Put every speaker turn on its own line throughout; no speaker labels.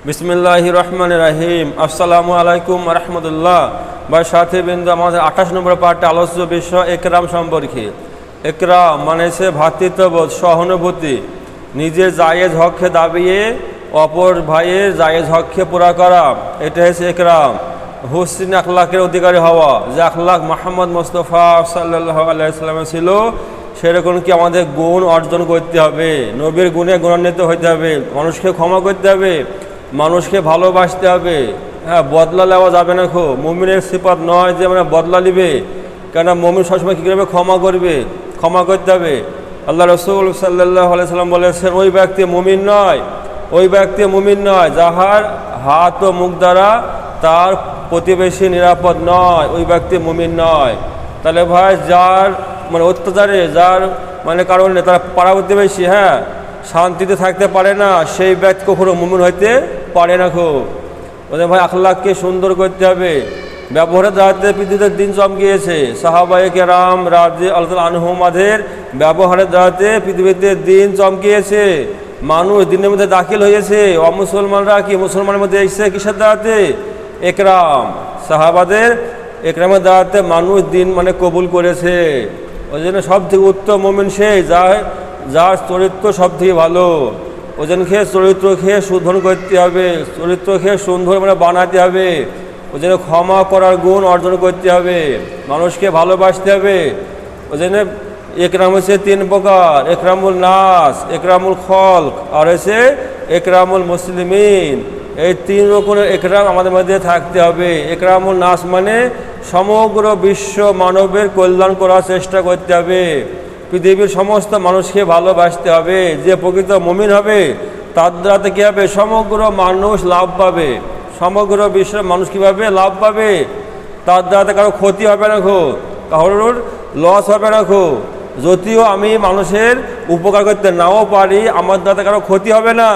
বিসমিল্লাহির রহমানির রহিম। আসসালামু আলাইকুম রহমতুল্লাহ। বা সাথী বিন্দু, আমাদের 28 নম্বর পার্টে আলোচ্য বিষয় একরাম সম্পর্কে। একরাম মানে সে ভ্রাতৃত্ববোধ, সহানুভূতি, নিজের জায়েজ হককে দাবিয়ে অপর ভাইয়ের জায়েজ হককে পুরা করা, এটা হচ্ছে একরাম। হুসন আখলাকের অধিকারী হওয়া, যে আখলাক মুহাম্মদ মুস্তাফা সাল্লাল্লাহু আলাইহি ওয়াসাল্লাম ছিল, সেরকম কি আমাদের গুণ অর্জন করতে হবে, নবীর গুণে গুণান্বিত হইতে হবে, মানুষকে ক্ষমা করতে হবে, মানুষকে ভালোবাসতে হবে। হ্যাঁ, বদলা নেওয়া যাবে না। মুমিনের সিফাত নয় যে মানে বদলা নিবে, কেন মুমিন সবসময় কী করবে? ক্ষমা করবে, ক্ষমা করতে হবে। আল্লাহ রসুল সাল্লাল্লাহু আলাইহি সাল্লাম বলেছেন, ওই ব্যক্তি মুমিন নয়, ওই ব্যক্তি মুমিন নয় যাহার হাত ও মুখ দ্বারা তার প্রতিবেশী নিরাপদ নয়, ওই ব্যক্তি মুমিন নয়। তাহলে ভাই, যার মানে অত্যাচারে, যার মানে কারণে তার পাড়া প্রতিবেশী শান্তিতে থাকতে পারে না, সেই ব্যক্তি কখনো মুমিন হইতে পারে না। ওদের ভাই আখলাককে সুন্দর করতে হবে। ব্যবহারের দ্বারাতে পৃথিবীতে দিন চমকিয়েছে। সাহাবায়ে কেরাম রাদিয়াল্লাহু আনহুমাদের ব্যবহারের দ্বারাতে পৃথিবীতে দিন চমকিয়েছে। মানুষ দিনের মধ্যে দাখিল হয়েছে। অমুসলমানরা কি মুসলমানের মধ্যে এসেছে কিসের দ্বারাতে? একরাম। সাহাবাদের একরামের দ্বারাতে মানুষ দিন মানে কবুল করেছে। ওই জন্য সব থেকে উত্তম মুমিন সেই যার চরিত্র সব থেকে ভালো। ওজনকে চরিত্রকে শোধন করতে হবে, চরিত্রকে সুন্দর মানে বানাতে হবে। ওই জন্য ক্ষমা করার গুণ অর্জন করতে হবে, মানুষকে ভালোবাসতে হবে। ওই জন্য একরাম হচ্ছে 3 প্রকার: একরামুল নাস, একরামুল খলক, আর হচ্ছে একরামুল মুসলিমিন। এই 3 রকমের একরাম আমাদের মধ্যে থাকতে হবে। একরামুল নাস মানে সমগ্র বিশ্ব মানবের কল্যাণ করার চেষ্টা করতে হবে, পৃথিবীর সমস্ত মানুষকে ভালোবাসতে হবে। যে প্রকৃত মুমিন হবে তার দ্বারাতে কী হবে? সমগ্র মানুষ লাভ পাবে, সমগ্র বিশ্বের মানুষ কীভাবে লাভ পাবে? তার দ্বারাতে কারো ক্ষতি হবে না, কারোর লস হবে না। যদিও আমি মানুষের উপকার করতে নাও পারি, আমার দ্বারাতে কারো ক্ষতি হবে না,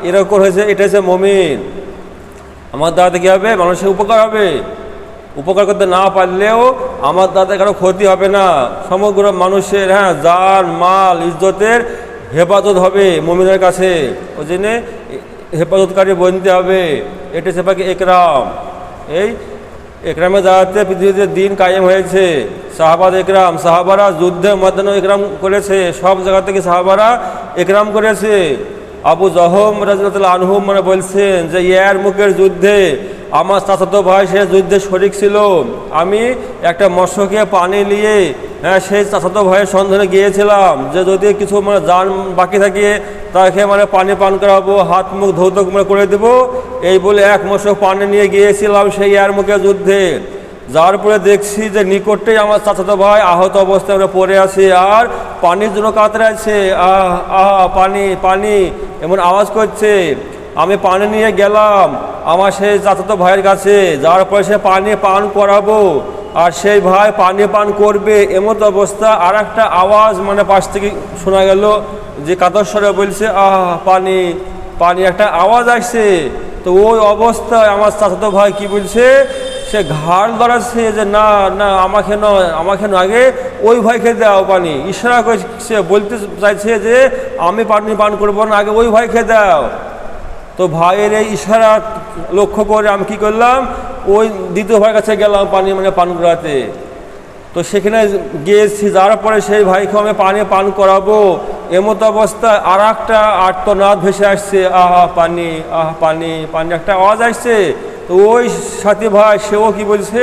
এরকম হয়েছে। এটা হচ্ছে মুমিন। আমার দ্বারাতে কী হবে? মানুষের উপকার হবে। উপকার করতে না পারলেও আমার দ্বারা কারো ক্ষতি হবে না। সমগ্র মানুষের জান মাল ইজ্জতের হেফাজত হবে মুমিনের কাছে। ওই জন্যে হেফাজতকারী বনতে হবে। এটা সেপাকে একরাম। এই একরামের দ্বারাতে পৃথিবীতে দিন কায়েম হয়েছে। সাহাবাদ একরাম, সাহাবারা যুদ্ধের ময়দানেও একরাম করেছে। সব জায়গা থেকে সাহাবারা একরাম করেছে। আবু জহম রাদিয়াল্লাহু আনহু মানে বলছেন যে ইয়ারমুকের যুদ্ধে আমার চাচাতো ভাই সে যুদ্ধে শরিক ছিল। আমি একটা মৎস্যকে পানি নিয়ে সেই চাচাতো ভাইয়ের সন্ধানে গিয়েছিলাম যে যদি কিছু মানে যান বাকি থাকে তাকে মানে পানি পান করাবো, হাত মুখ ধৌত করে দেবো। এই বলে এক মৎস্য পানি নিয়ে গিয়েছিলাম সেই ইয়ারমুকের যুদ্ধে। যার পরে দেখছি যে নিকটেই আমার চাচাতো ভাই আহত অবস্থায় পড়ে আছে আর পানির জন্য কাতরে আছে। পানি পানি এমন আওয়াজ করছে। আমি পানি নিয়ে গেলাম আমার সেই চাচাতো ভাইয়ের কাছে, যার পরে সে পানি পান করাবো আর সেই ভাই পানি পান করবে। এমন অবস্থা আর একটা আওয়াজ মানে পাশ থেকে শোনা গেল যে কাতরস্বরে বলছে, পানি পানি, একটা আওয়াজ আসছে। তো ওই অবস্থায় আমার চাচাতো ভাই কি বলছে? সে ঘাড় ধরাচ্ছে যে না না, আমাকে নয়, আমাকে নয়, আগে ওই ভাইকে দাও পানি। ইশারা করছে, বলতে চাইছে যে আমি পানি পান করবো না, আগে ওই ভাইকে দাও। তো ভাইয়ের এই ইশারা লক্ষ্য করে আমি কি করলাম? ওই দ্বিতীয় ভাইয়ের কাছে গেলাম পানি মানে পান করাতে। তো সেখানে গিয়েছি, যার পরে সেই ভাইকে আমি পানি পান করাবো। এমত অবস্থায় আর একটা আর্তনাদ ভেসে আসছে, পানি, পানি পানি, একটা আওয়াজ আসছে। তো ওই সাথী ভাই সেও কি বলছে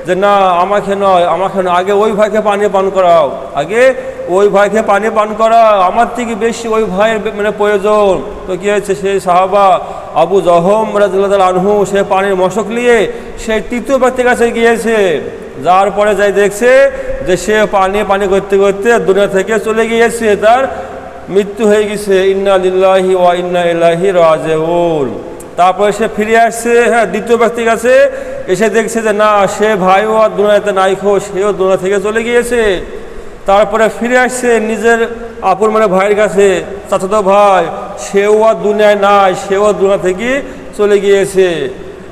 যে না, আমাকে নয়, আমাকে নয়, আগে ওই ভাইকে পানি পান করাও, আগে ওই ভাইকে পানি পান করাও, আমার থেকে বেশি ওই ভাইয়ের মানে প্রয়োজন। তো কী হয়েছে? সেই সাহাবা আবু জহম রাদিয়াল্লাহু আনহু সে পানির মশক নিয়ে সেই তৃতীয় ব্যক্তির কাছে গিয়েছে। যার পরে যাই দেখছে যে সে পানি পানি করতে করতে দুনিয়া থেকে চলে গিয়েছে, তার মৃত্যু হয়ে গেছে। ইন্না লিল্লাহি ওয়া ইন্না ইলাইহি রাজিউন। তারপরে সে ফিরে আসছে দ্বিতীয় ব্যক্তির কাছে, এসে দেখছে যে না, সে ভাইও আর দুনিয়াতে নাই, সেও দুনিয়া থেকে চলে গিয়েছে। তারপরে ফিরে আসছে নিজের আপন মানে ভাইয়ের কাছে, চাচাতো ভাই, সেও আর দুনিয়ায় নাই, সেও দুনিয়া থেকে চলে গিয়েছে।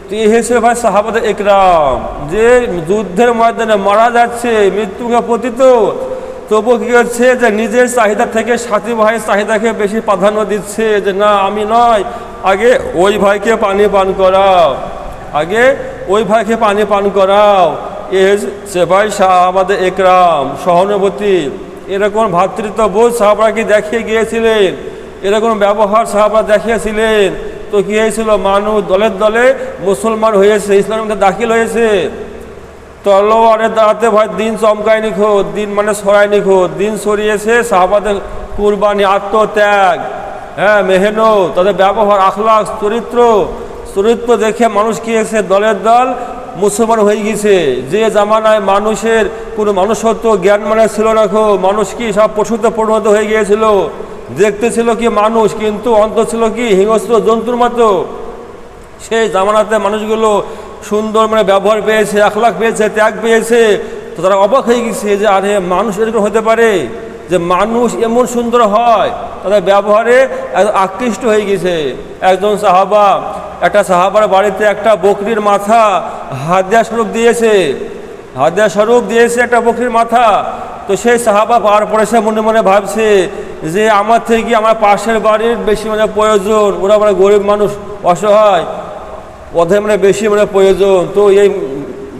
তো এই হচ্ছে ভাই সাহাবাদের একরাম, যে যুদ্ধের ময়দানে মারা যাচ্ছে, মৃত্যুকে পতিত, তবুও কী হচ্ছে যে নিজের চাহিদা থেকে সাথী ভাইয়ের চাহিদাকে বেশি প্রাধান্য দিচ্ছে যে না, আমি নয়, আগে ওই ভাইকে পানি পান করাও, আগে ওই ভাইকে পানি পান করাও। সে ভাই সাহাবাদের একরাম সহানুভূতি, এরকম ভ্রাতৃত্ববোধ সাহাবারা কি দেখিয়ে গিয়েছিলেন, এরকম ব্যবহার সাহাবারা দেখিয়েছিলেন। তো কি হয়েছিল, মানুষ দলে দলে মুসলমান হয়েছে, ইসলামের মধ্যে দাখিল হয়েছে। তলোয়ারের দ্বারাতে ভাই দিন চমকায়নি খোদ, দিন মানে সরায়নি খোদ, দিন সরিয়েছে সাহাবাদের কুরবানি, আত্মত্যাগ, মেহনত, তাদের ব্যবহার, আখলাক, চরিত্র দেখে মানুষ কি হয়েছে, দলের দল মুসলমান হয়ে গেছে। যে জামানায় মানুষের কোনো মানুষত্ব জ্ঞান মানে ছিল না, মানুষ কি সব পশুতে পরিণত হয়ে গিয়েছিল। দেখতে ছিল কি মানুষ, কিন্তু অন্তর ছিল কি হিংস্র জন্তুর মতো। সেই জামানাতে মানুষগুলো সুন্দর মানে ব্যবহার পেয়েছে, আখলাক পেয়েছে, ত্যাগ পেয়েছে। তো তারা অবাক হয়ে গেছে যে আরে মানুষ এরকম হতে পারে, যে মানুষ এমন সুন্দর হয়। তাদের ব্যবহারে আকৃষ্ট হয়ে গেছে। একজন সাহাবা, একটা সাহাবার বাড়িতে একটা বকরির মাথা হাদিয়া স্বরূপ দিয়েছে, একটা বকরির মাথা। তো সেই সাহাবা পাওয়ার পরে সে মনে মনে ভাবছে যে আমার থেকে আমার পাশের বাড়ির বেশি মানে প্রয়োজন, ওরা মানে গরিব মানুষ, অসহায়, ওদের মানে বেশি মানে প্রয়োজন। তো এই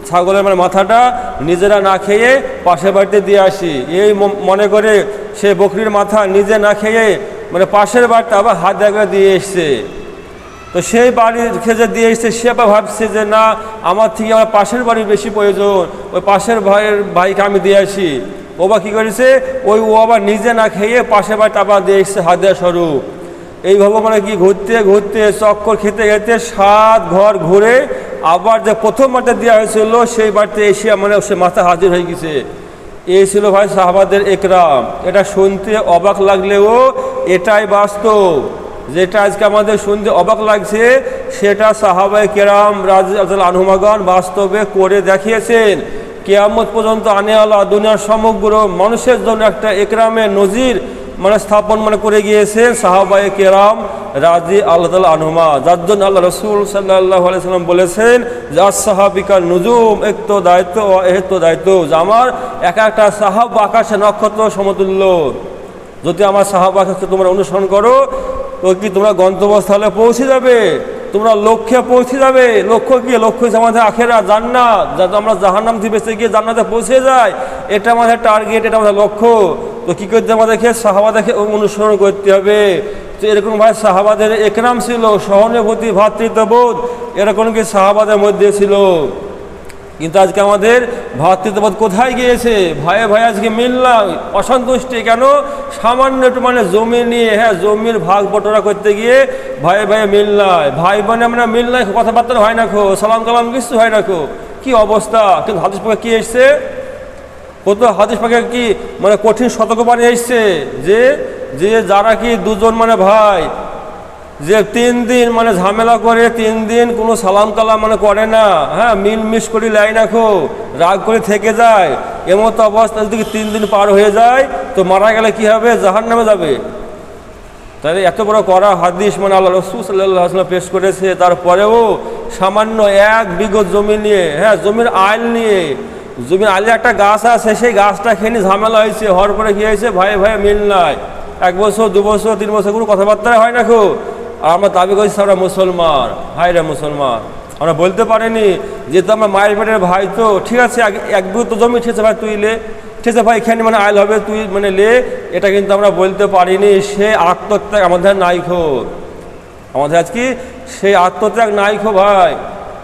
ছাগলের মানে মাথাটা নিজেরা না খেয়ে পাশের বাড়িতে দিয়ে আসি, এই মনে করে সে বকরির মাথা নিজে না খেয়ে মানে পাশের বাড়িতে আবার হাত দেখা দিয়ে এসছে। তো সেই বাড়ির খেয়ে দিয়ে এসছে, সে আবার ভাবছে যে না, আমার থেকে আমার পাশের বাড়ির বেশি প্রয়োজন, ওই পাশের ভাইকে আমি দিয়ে আসি। ও বা কী করেছে, ও আবার নিজে না খেয়ে পাশের বাড়িতে আবার দিয়ে এসছে হাদিয়া স্বরূপ। এইভাবে মানে কি ঘুরতে ঘুরতে চক্কর খেতে খেতে 7 ঘর ঘুরে আবার যে প্রথম বাড়িতে দেওয়া হয়েছিল সেই বাড়িতে এসে মানে সে মাথা হাজির হয়ে গেছে। এই ছিল ভাই সাহাবাদের একরাম। এটা শুনতে অবাক লাগলেও এটাই বাস্তব। যেটা আজকে আমাদের শুনতে অবাক লাগছে, সেটা সাহাবায়ে কেরাম রাদিয়াল্লাহু আনহুমাগণ বাস্তবে করে দেখিয়েছেন। কিয়ামত পর্যন্ত আনেওয়ালা দুনিয়ার সমগ্র মানুষের জন্য একটা একরামের নজির মানে স্থাপন মানে করে গিয়েছেন সাহাবায়ে কেরাম রাদিয়াল্লাহু আনহুমা, যার জন্য আল্লাহ রাসূল সাল্লাল্লাহু আলাইহি সাল্লাম বলেছেন যে আসহাবিকা নুজুম, এক তো দায়িত্ব এত দায়িত্ব, যে আমার একটা সাহাবা আকাশে নক্ষত্র সমতুল্য। যদি আমার সাহাবাকে তোমরা অনুসরণ করো তো কি তোমরা গন্তব্যস্থলে পৌঁছে যাবে, তোমরা লক্ষ্যে পৌঁছে যাবে। লক্ষ্য কি? লক্ষ্য হচ্ছে আমাদের আখেরা জান্নাত, যাতে আমরা জাহান্নাম থেকে বেঁচে গিয়ে জান্নাতে পৌঁছে যাই, এটা আমাদের টার্গেট, এটা আমাদের লক্ষ্য। তো কী করতে আমাদেরকে সাহাবাদেরকে অনুসরণ করতে হবে। তো এরকম ভাই সাহাবাদের একরাম ছিল, সহানুভূতি, ভ্রাতৃত্ববোধ এরকম কি সাহাবাদের মধ্যে ছিল। কিন্তু আজকে আমাদের ভ্রাতৃত্ববোধ কোথায় গিয়েছে? ভাইয়ে ভাই আজকে মিল নাই, অসন্তুষ্টি। কেন? সামান্য একটু মানে জমি নিয়ে, জমির ভাগ বটোরা করতে গিয়ে ভাইয়ে ভাইয়ে মিল নাই, ভাই বোনে আমরা মিল নাই, কথাবার্তা হয় না, সালাম কালাম কিছু হয় না। কি অবস্থা! কিন্তু হাদিস পাকে কি এসছে, কত হাদিস পাকে কি মানে কঠিন সতর্কবাণী এসছে যে যে যারা কি দুজন মানে ভাই যে 3 দিন মানে ঝামেলা করে, 3 দিন কোনো সালাম কালাম মানে করে না, মিল মিস করে লাই না, রাগ করে থেকে যায়, এমতো অবস্থা যদি 3 দিন পার হয়ে যায় তো মারা গেলে কি হবে? জাহান্নামে যাবে। তাহলে এত বড় করা হাদিস মানে আল্লাহ রাসূল সাল্লাল্লাহু আলাইহি ওয়াসাল্লাম পেশ করেছে, তারপরেও সামান্য 1 বিঘা জমি নিয়ে, জমির আইল নিয়ে, জমির আইলে একটা গাছ আছে, সেই গাছটা খেয়ে ঝামেলা হয়েছে, হওয়ার পরে কি হয়েছে? ভাই ভাই মিল নাই, 1 বছর 2 বছর 3 বছর কোনো কথাবার্তা হয় না। আর আমরা দাবি করছি আমরা মুসলমান, ভাইরা মুসলমান। আমরা বলতে পারিনি যেহেতু আমরা মায়ের পেটের ভাই, তো ঠিক আছে 1 বিঘা তো জমি, ঠিক আছে ভাই তুই লে, ঠিক আছে ভাই এখানে মানে আইল হবে তুই মানে লে, এটা কিন্তু আমরা বলতে পারিনি। সে আত্মত্যাগ আমাদের নাই, আমাদের আজকে সেই আত্মত্যাগ নাই ভাই।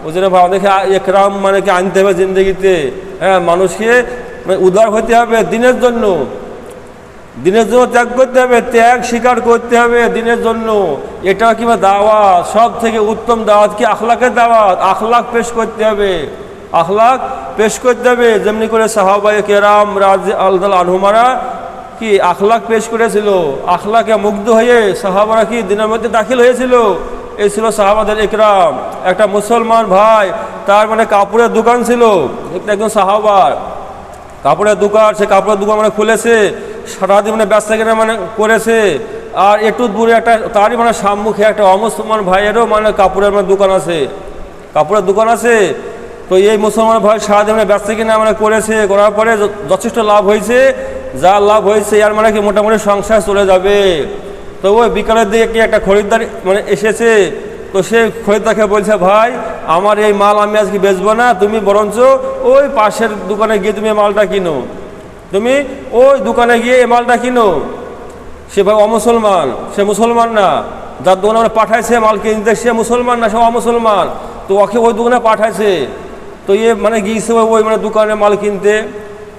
ওই জন্য ভাই আমাদেরকে একরাম মানে কি আনতে হবে জিন্দগিতে। মানুষকে উদার হতে হবে, দিনের জন্য ত্যাগ করতে হবে, ত্যাগ স্বীকার করতে হবে দিনের জন্য। এটা কিংবা দাওয়াত, সব থেকে উত্তম দাওয়াত কি? আখলাকের দাওয়াত। আখলাক পেশ করতে হবে, আখলাক পেশ করতে হবে। যেমনি করে সাহাবায়ে কেরাম রাদিয়াল্লাহু আনহুমারা কি আখলাক পেশ করেছিল, আখলাকে মুগ্ধ হয়ে সাহাবারা কি দিনের মধ্যে দাখিল হয়েছিল। এই ছিল সাহাবাদের একরাম। একটা মুসলমান ভাই, তার মানে কাপড়ের দোকান ছিল, একজন সাহাবার কাপড়ের দোকান, সে কাপড়ের দোকান মানে খুলেছে, সারাদিন মানে ব্যবসা কেনা মানে করেছে। আর একটু দূরে একটা তারই মানে সম্মুখে একটা অমুসলমান ভাইয়েরও মানে কাপড়ের মানে দোকান আছে। তো এই মুসলমান ভাই সারাদিন মানে ব্যবসা কেনা মানে করেছে, করার পরে যথেষ্ট লাভ হয়েছে, যা লাভ হয়েছে আর মানে কি মোটামুটি সংসার চলে যাবে। তো ওই বিকালের দিকে কি একটা খরিদ্দার মানে এসেছে, তো সে খরিদ্দারকে বলছে, ভাই আমার এই মাল আমি আজকে বেচবো না, তুমি বরঞ্চ ওই পাশের দোকানে গিয়ে তুমি মালটা কিনো, তুমি ওই দোকানে গিয়ে এই মালটা কিনো। সে ভাই অমুসলমান, সে মুসলমান না, যার দোকানে আমরা পাঠাইছে মাল কিনতে সে মুসলমান না, সে অমুসলমান, তো ওকে ওই দোকানে পাঠাইছে। তো মানে গিয়েছে ওই মানে দোকানে মাল কিনতে,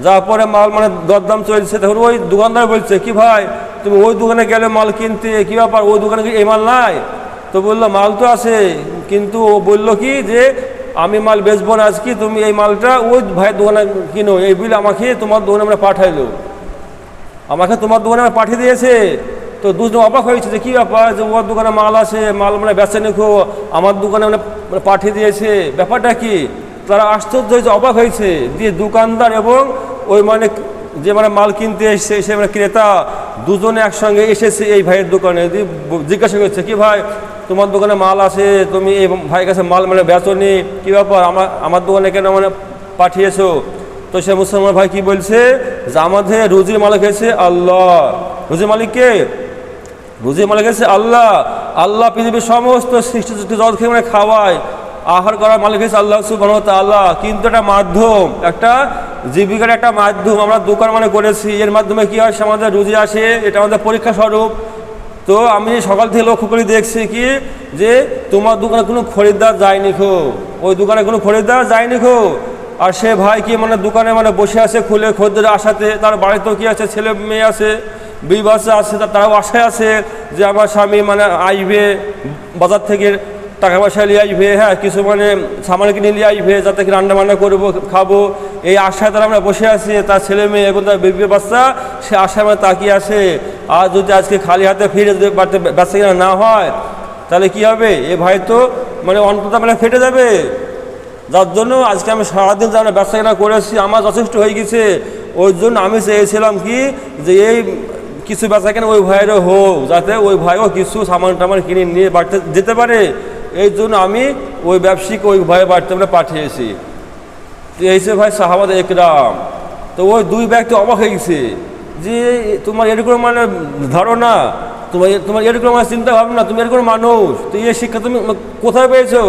যাওয়ার পরে মাল মানে দরদাম চলছে, তখন ওই দোকানদার বলছে, কি ভাই তুমি ওই দোকানে গেলে মাল কিনতে, কী ব্যাপার ওই দোকানে কি এই মাল নাই? তো বললো মাল তো আছে, কিন্তু ও বললো কি যে আমি মাল বেচবো না আজকে, তুমি এই মালটা ওই ভাইয়ের দোকানে কিনো, এই বিল আমাকে তোমার দোকানে আমরা পাঠাইলো, আমাকে তোমার দোকানে আমরা পাঠিয়ে দিয়েছে। তো দুজন অবাক হয়েছে যে কী ব্যাপার, যে ওর দোকানে মাল আছে, মাল মানে বেচে নিখো, আমার দোকানে মানে পাঠিয়ে দিয়েছে, ব্যাপারটা কি? তারা আশ্চর্য হয়েছে, অবাক হয়েছে। দিয়ে দোকানদার এবং ওই মানে যে মানে মাল কিনতে এসছে সে মানে ক্রেতা দুজনে একসঙ্গে এসেছে এই ভাইয়ের দোকানে, দিয়ে জিজ্ঞাসা করছে, কি ভাই তোমার দোকানে মাল আছে, তুমি এই ভাইয়ের কাছে মাল মানে বেচনি, কী ব্যাপার আমার দোকানে কেন মানে পাঠিয়েছো? তো সে মুসলমান ভাই কি বলছে যে আমাদের রুজির মালিক হয়েছে আল্লাহ। রুজির মালিক কে? রুজির মালিক হয়েছে আল্লাহ। আল্লাহ পৃথিবীর সমস্ত সৃষ্টি জগৎকে মানে খাওয়ায়, আহার করার মালিক হয়েছে আল্লাহ সুবহানাহু ওয়া তাআলা। কিন্তু একটা মাধ্যম, একটা জীবিকার একটা মাধ্যম আমরা দোকান মানে করেছি, এর মাধ্যমে কি হয় আমাদের রুজি আসে, এটা আমাদের পরীক্ষা স্বরূপ। তো আমি সকাল থেকে লক্ষ্য করে দেখছি কি যে তোমার দোকানে কোনো খরিদ্দার যায়নি খো, ওই দোকানে কোনো খরিদ্দার যায়নি খো। আর সে ভাই কি মানে দোকানে মানে বসে আছে খুলে খরিদ্দার আসাতে, তার বাড়িতেও কি আছে, ছেলে মেয়ে আছে, বিয়ে বাচ্চা আছে, তারাও আশায় আছে যে আমার স্বামী মানে আসবে বাজার থেকে টাকা পয়সা নিয়ে আসবে, হ্যাঁ কিছু মানে সামান কিনে নিয়ে আসবে, যাতে রান্না বান্না করবো খাবো, এই আশায় তারা আমরা বসে আছি। তার ছেলে মেয়ে এবং তার বিয়ে বাচ্চা সে আশায় মানে তাকিয়ে আছে। আর যদি আজকে খালি হাতে ফিরে যদি বাড়িতে ব্যবসা কেনা না হয় তাহলে কি হবে? এ ভাই তো মানে অন্তত মানে ফেটে যাবে। যার জন্য আজকে আমি সারাদিন যা ব্যবসা কেনা করেছি আমার যথেষ্ট হয়ে গেছে। ওই জন্য আমি চেয়েছিলাম কি যে এই কিছু বেচা কেনা ওই ভাইয়েরও হোক, যাতে ওই ভাইও কিছু সামান টামান কিনে নিয়ে বাড়িতে যেতে পারে। এই জন্য আমি ওই ব্যবসায়ীকে ওই ভাইয়ের বাড়িতে আমরা পাঠিয়েছি। তো এই যে ভাই সাহাবায়ে একরাম, তো ওই দুই ব্যক্তি অবাক হয়ে গেছে যে তোমার এরকম মানে ধারণা, তোমার এরকম মানে চিন্তা ভাবনা, তুমি এরকম মানুষ, তো এই শিক্ষা তুমি কোথায় পেয়েছো?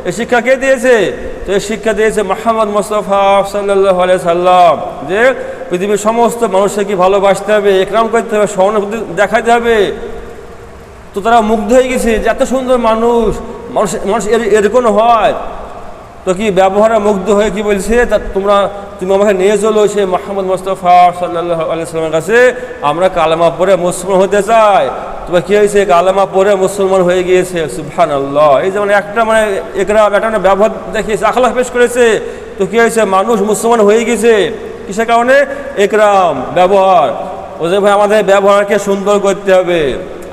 এই শিক্ষা কে দিয়েছে? তো এই শিক্ষা দিয়েছে মুহাম্মদ মুস্তাফা সাল্লাল্লাহু আলাইহি সাল্লাম, যে পৃথিবীর সমস্ত মানুষকে কি ভালোবাসতে হবে, একরাম করতে হবে, সহানুভূতি দেখাতে হবে। তো তারা মুগ্ধ হয়ে গেছে যে এত সুন্দর মানুষ, মানুষ এরকম হয়। তো কি ব্যবহারে মুগ্ধ হয়ে কি বলছে, তুমি আমাকে নিয়ে চলো সে মুহাম্মদ মুস্তাফা সাল্লাল্লাহু আলাইহি সাল্লামের কাছে, আমরা কালেমা পড়ে মুসলমান হতে চাই। তবে কি হয়েছে, কালেমা পড়ে মুসলমান হয়ে গিয়েছে। সুবহানাল্লাহ। এই যেমন একটা মানে একরাম, একটা মানে ব্যবহার দেখিয়েছে, আখলাক পেশ করেছে। তো কি হয়েছে, মানুষ মুসলমান হয়ে গেছে কিসের কারণে? একরাম, ব্যবহার। ও যে ভাই আমাদের ব্যবহারকে সুন্দর করতে হবে।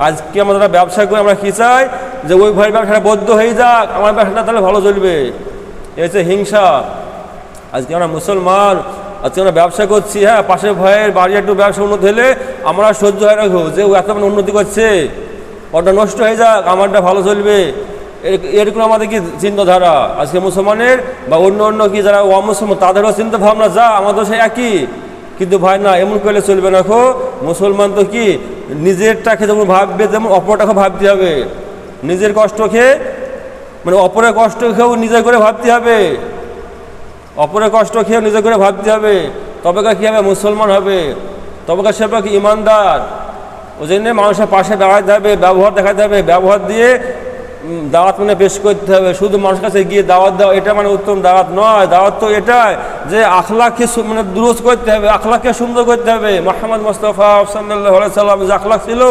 আজকে আমরা যারা ব্যবসা করি আমরা কি চাই যে ওই ভাইয়ের ব্যবসাটা বদ্ধ হয়ে যাক, আমার ব্যবসাটা তাহলে ভালো চলবে। এই হচ্ছে হিংসা। আজকে আমরা মুসলমান, আজকে আমরা ব্যবসা করছি, হ্যাঁ পাশের ভাইয়ের বাড়ি একটু ব্যবসা উন্নতি হলে আমরা সহ্য হয়ে রাখবো যে ও এত মানে উন্নতি করছে, ওটা নষ্ট হয়ে যাক, আমারটা ভালো চলবে, এরকম আমাদের কি চিন্তাধারা। আজকে মুসলমানের বা অন্য কি যারা অমুসলমান তাদেরও চিন্তা ভাবনা যা আমাদের সে একই। কিন্তু ভাই না, এমন করলে চলবে না। মুসলমান তো কি নিজেরটাকে যেমন ভাববে তেমন অপরটাকে ভাবতে হবে। নিজের কষ্ট খেয়ে মানে অপরের কষ্ট খেয়েও নিজের করে ভাবতে হবে, অপরের কষ্ট খেয়েও নিজের করে ভাবতে হবে। তবে কী হবে, মুসলমান হবে, তবে সে কি ইমানদার। ওই জন্য মানুষের পাশে দাঁড়াতে হবে, ব্যবহার দেখাতে হবে, ব্যবহার দিয়ে দাওয়াত মানে পেশ করতে হবে। শুধু মানুষের কাছে গিয়ে দাওয়াত দেওয়া এটা মানে উত্তম দাওয়াত নয়। দাওয়াত তো এটাই যে আখলাককে মানে দুরুস্ত করতে হবে, আখলাককে সুন্দর করতে হবে। মুহাম্মদ মুস্তাফা সাল্লাল্লাহু আলাইহি সাল্লাম যে আখলাক ছিল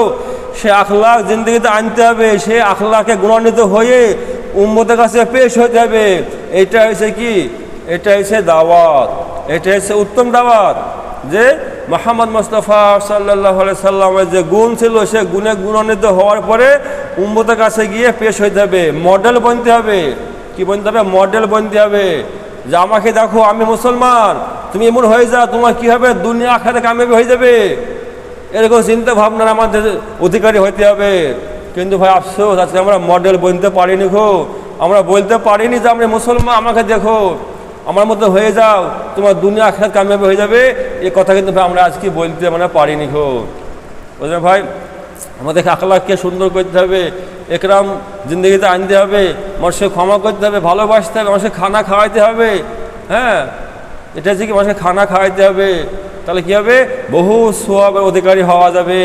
সে আখলাক জিন্দগিতে আনতে হবে, সে আখলাকে গুণান্বিত হয়ে উম্মতের কাছে পেশ হতে হবে। এটা হচ্ছে কি, এটা হচ্ছে দাওয়াত, এটা হচ্ছে উত্তম দাওয়াত। যে মুহাম্মদ মুস্তাফা সাল্লাল্লাহু আলাইহি সাল্লামের যে গুণ ছিল সে গুণে গুণান্বিত হওয়ার পরে উম্মতের কাছে গিয়ে পেশ হইতে হবে, মডেল বনতে হবে। কি বনতে হবে? মডেল বনতে হবে। যে আমাকে দেখো আমি মুসলমান, তুমি এমন হয়ে যাও, তোমার কি হবে, দুনিয়া আখিরাতে কামিয়াবি হয়ে যাবে। এরকম চিন্তা ভাবনার আমাদের অধিকারী হইতে হবে। কিন্তু ভাই আফসোস, আজকে আমরা মডেল বনতে পারিনি। আমরা বলতে পারিনি যে আমরা মুসলমান, আমাকে দেখো, আমার মতো হয়ে যাও, তোমার দুনিয়া আখিরাত কামিয়াবি হয়ে যাবে। এই কথা কিন্তু ভাই আমরা আজকে বলতে মানে পারিনি। বুঝলেন ভাই, আমাদেরকে আখলাককে সুন্দর করতে হবে, একরাম জিন্দগিতে আনতে হবে, মানুষকে ক্ষমা করতে হবে, ভালোবাসতে হবে, মানুষকে খানা খাওয়াইতে হবে। হ্যাঁ, এটা হচ্ছে কি, মানুষকে খানা খাওয়াইতে হবে, তাহলে কী হবে, বহু সোয়াবের অধিকারী হওয়া যাবে,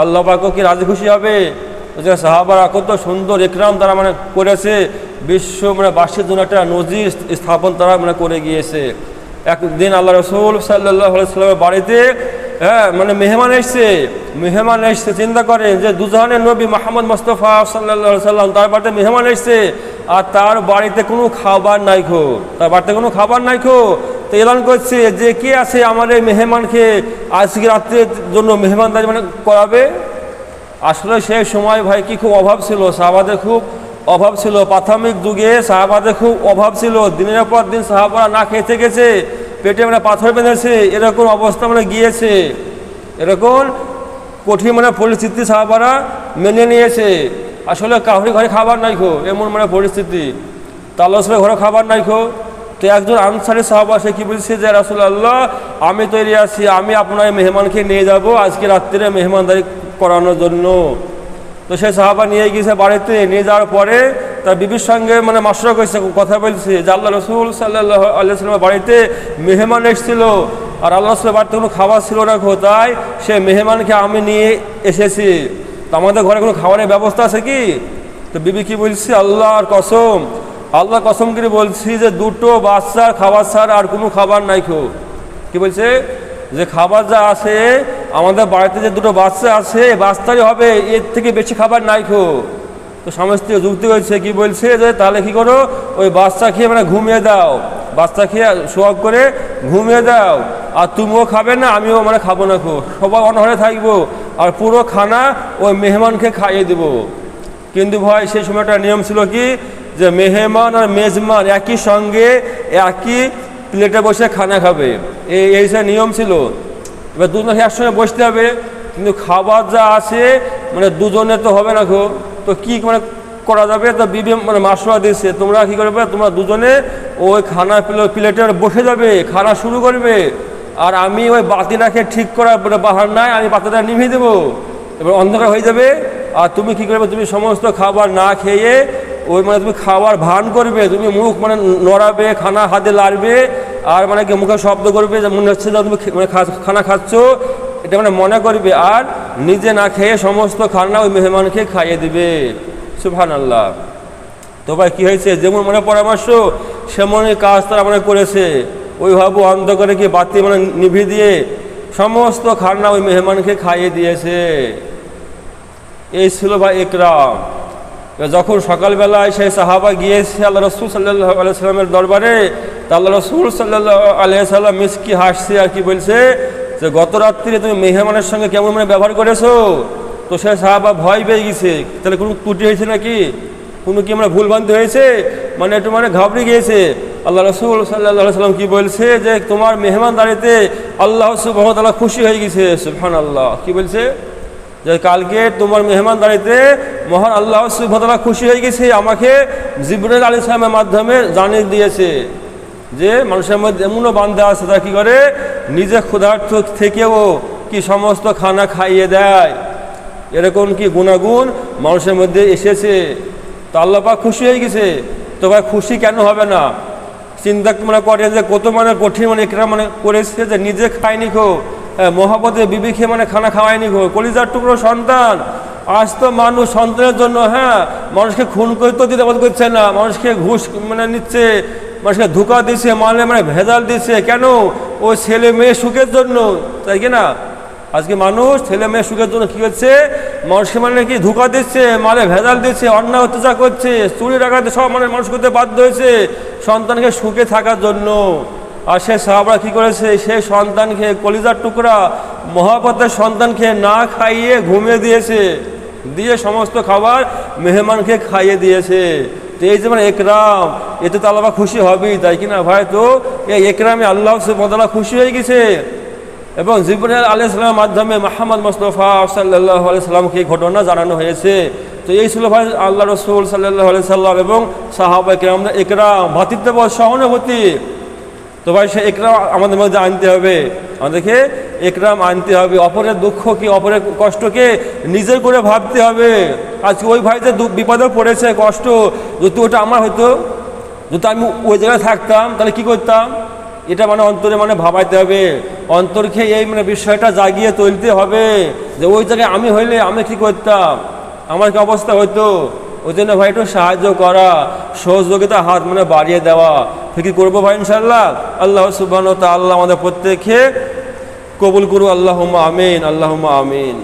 আল্লাহ পাকও কি রাজি খুশি হবে। সাহাবারা কত সুন্দর একরাম তারা মানে করেছে, বিশ্ব মানে বাসীর জন্য একটা নজির স্থাপন তারা মানে করে গিয়েছে। একদিন আল্লাহ রসুল সাল্লাল্লাহু আলাইহি সাল্লামের বাড়িতে মানে মেহমান এসছে, চিন্তা করেন যে দুজাহানের নবী মুহাম্মদ মুস্তাফা সাল্লাল্লাহু আলাইহি সাল্লাম তার বাড়িতে মেহমান এসছে, আর তার বাড়িতে কোনো খাবার নাই খো, তো এলান করছে যে কে আছে আমার এই মেহমানকে আজকে রাত্রের জন্য মেহমানদারি মানে করাবে। আসলে সেই সময় ভাই কি খুব অভাব ছিল, সাহাবাদের খুব অভাব ছিল, প্রাথমিক যুগে সাহাবাদের খুব অভাব ছিল, দিনের পর দিন সাহাবারা না খেতে গেছে, পেটে মানে পাথর বেঁধেছে, এরকম অবস্থা মানে গিয়েছে, এরকম কঠিন মানে পরিস্থিতি সাহাবারা মেনে নিয়েছে। আসলে কাউরি ঘরে খাবার নাই খো, এমন মানে পরিস্থিতি, তাহলে আসলে ঘরে খাবার নাই খো। তো একজন আনসারি সাহাবা সে কি বলছে যে রাসূলুল্লাহ আমি তৈরি আছি, আমি আপনার মেহমানকে নিয়ে যাব আজকে রাত্রে মেহমানদারি করানোর জন্য। তো সেই সাহাবা নিয়ে গিয়েছে বাড়িতে, নিয়ে যাওয়ার পরে তার বিবির সঙ্গে মানে মাশরা করেছে, কথা বলছে যে আল্লাহ রসুল সাল্লাল্লাহু আলাইহি সাল্লামের বাড়িতে মেহমান এসেছিল, আর আল্লাহ রসুলের বাড়িতে কোনো খাবার ছিল না, তাই সে মেহমানকে আমি নিয়ে এসেছি, তো আমাদের ঘরে কোনো খাবারের ব্যবস্থা আছে কি? তো বিবি কি বলছে, আল্লাহর কসম করে বলছি যে দুটো বাচ্চার খাবার ছাড়া আর কোনো খাবার নাই খো। কি বলছে যে খাবার যা আছে আমাদের বাড়িতে যে দুটো বাচ্চা আছে বাচ্চারই হবে, এর থেকে বেশি খাবার নাই খো। তো স্বামী স্ত্রী যুক্তি হয়েছে, কি বলছে যে তাহলে কি করো, ওই বাচ্চা খেয়ে মানে ঘুমিয়ে দাও, বাচ্চা খেয়ে সোয়াগ করে ঘুমিয়ে দাও, আর তুমিও খাবে না আমিও মানে খাবো না খো, সবাই অনহরে থাকবো, আর পুরো খানা ওই মেহমানকে খাইয়ে দেবো। কিন্তু ভাই সেই সময়টা নিয়ম ছিল কি যে মেহমান আর মেজমান একই সঙ্গে একই প্লেটে বসে খানা খাবে, এই সে নিয়ম ছিল। এবার দুজনকে একসঙ্গে বসতে হবে, কিন্তু খাবার যা আছে মানে দুজনে তো হবে না খো, তো কি মানে করা যাবে? তো বিবি মানে মাশওয়ারা দিচ্ছে, তোমরা কি করবে, তোমরা দুজনে ওই খানা প্লেটে বসে যাবে, খানা শুরু করবে, আর আমি ওই বাতিটাকে ঠিক করা বাহার নাই, আমি বাতিটা নিভিয়ে দেবো, এবার অন্ধকার হয়ে যাবে, আর তুমি কি করবে, তুমি সমস্ত খাবার না খেয়ে ওই মানে তুমি খাবার ভান করবে, তুমি মুখ মানে নড়াবে, খানা হাতে লাড়বে, আর মানে কি মুখে শব্দ করবে যে মনে হচ্ছে যে তুমি মানে খানা খাচ্ছ, এটা মানে মনে করবে, আর নিজে না খেয়ে সমস্ত খানা ওই মেহমানকে খাইয়ে দিবে। সুবহানাল্লাহ। তো ভাই কী হয়েছে, যেমন মানে পরামর্শ সেমনই কাজ তারা মানে করেছে, ওইভাবে অন্ধকারে কি বাতি মানে নিভিয়ে দিয়ে সমস্ত খানা ওই মেহমানকে খাইয়ে দিয়েছে। এই ছিল ভাই একরাম। যখন সকালবেলায় সেই সাহাবা গিয়েছে আল্লাহ রসুল সাল্লাল্লাহু আলাইহি সাল্লামের দরবারে, তা আল্লাহ রসুল সাল্লাল্লাহু আলাইহি সাল্লাম মিসকি হাসছে, আর কি বলছে যে গত রাত্রিরে তুমি মেহমানের সঙ্গে কেমন মানে ব্যবহার করেছো। তো সে সাহাবা ভয় পেয়ে গেছে, তাহলে কোনো ত্রুটি হয়েছে নাকি, কোনো কি আমরা ভুলভ্রান্তি হয়েছে, মানে একটু মানে ঘাবড়ে গিয়েছে। আল্লাহ রসুল সাল্লাল্লাহু আলাইহি সাল্লাম কি বলছে যে তোমার মেহমানদারিতে আল্লাহ সুবহানাহু ওয়া তাআলা খুশি হয়ে গেছে। সুবহানাল্লাহ। কি বলছে যে কালকে তোমার মেহমানদারিতে মহান আল্লাহ সুবহানাহু ওয়া তাআলা খুশি হয়ে গেছে, আমাকে জিবরাইল আলাইহিস সালামের মাধ্যমে জানিয়ে দিয়েছে যে মানুষের মধ্যে এমনও বান্দা আছে তারা কি করে, নিজে ক্ষুধার্ত থেকেও কি সমস্ত খানা খাইয়ে দেয়, এরকম কি গুণাগুণ মানুষের মধ্যে এসেছে। তো আল্লাহ পাক খুশি হয়ে গেছে। তো ভাই খুশি কেন হবে না? চিন্তা মানে করেন যে কত মানে কঠিন মানে একরা মানে করেছে যে নিজে খায়নি খো, মহাপতে বিবি খেয়ে মানে খানা খাওয়ায়নি খো, কলিজার টুকরো সন্তান। আজ তো মানুষ সন্তানের জন্য মানুষকে খুন করতে দিতে বাদ করছে না, মানুষকে ঘুষ মানে নিচ্ছে, মানুষকে ধোঁকা দিচ্ছে, মানে ভেজাল দিচ্ছে। কেন? ওই ছেলে মেয়ে সুখের জন্য, তাই কি না? আজকে মানুষ ছেলে মেয়ে সুখের জন্য কী করছে, মানুষকে মানে কি ধোঁকা দিচ্ছে, মালে ভেজাল দিচ্ছে, অন্যায় অত্যাচার করছে, চুরি ডাকাতি সব মানে মানুষ করতে বাধ্য হয়েছে সন্তানকে সুখে থাকার জন্য। আর সে সাহাবারা কী করেছে, সেই সন্তানকে কলিজার টুকরা মহাপতের সন্তানকে না খাইয়ে ঘুমিয়ে দিয়েছে, দিয়ে সমস্ত খাবার মেহমানকে খাইয়ে দিয়েছে। তো এই যে মানে একরাম, এতে তো আল্লাহ খুশি হবেই, তাই কিনা ভাই? তো এই একরামে আল্লাহ সুবহানাহু ওয়া তাআলা খুশি হয়ে গেছে, এবং জিবরাইল আলাইহিস সালামের মাধ্যমে মুহাম্মদ মুস্তাফা সাল্লাল্লাহু আলাইহি সাল্লামকে এই ঘটনা জানানো হয়েছে। তো এই ছিল ভাই আল্লাহ রসুল সাল্লাল্লাহু আলাইহি সাল্লাম এবং সাহাবায়ে কেরামদের একরাম, ভ্রাতৃত্ববোধ, সহানুভূতি। তো ভাই সে একরাম আমাদের মধ্যে আনতে হবে, আমাদেরকে একরাম আনতে হবে। অপরের দুঃখকে, অপরের কষ্টকে নিজের করে ভাবতে হবে। আজকে ওই ভাই যে বিপদে পড়েছে, কষ্ট, যদি ওটা আমার হতো, যদি আমি ওই জায়গায় থাকতাম তাহলে কি করতাম, এটা মানে অন্তরে মানে ভাবাইতে হবে। অন্তরকে এই মানে বিষয়টা জাগিয়ে তুলতে হবে যে ওই জায়গায় আমি হইলে আমি কি করতাম, আমার কি অবস্থা হতো। ওই জন্য ভাই একটু সাহায্য করা, সহযোগিতা হাত মানে বাড়িয়ে দেওয়া, কি করবো ভাই ইনশাল্লাহ। আল্লাহ সুবহানাহু ওয়া তাআলা আমাদের প্রত্যেককে কবুল করু, আল্লাহুম্মা আমিন, আল্লাহুম্মা আমিন।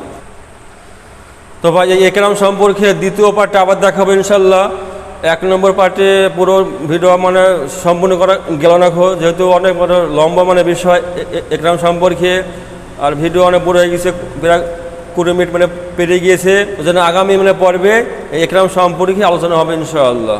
তো ভাই এই একরাম সম্পর্কে দ্বিতীয় পার্টে আবার দেখাবো ইনশাল্লাহ। 1 নম্বর পার্টে পুরো ভিডিও মানে সম্পূর্ণ করা গেল না, যেহেতু অনেক বড় লম্বা মানে বিষয় একরাম সম্পর্কে, আর ভিডিও অনেক বড় হয়ে গেছে, প্রায় 20 মিনিট মানে পেরিয়ে গিয়েছে। ওই জন্য আগামী মানে পর্বে এই একরাম সম্পর্কে আলোচনা হবে ইনশাআল্লাহ।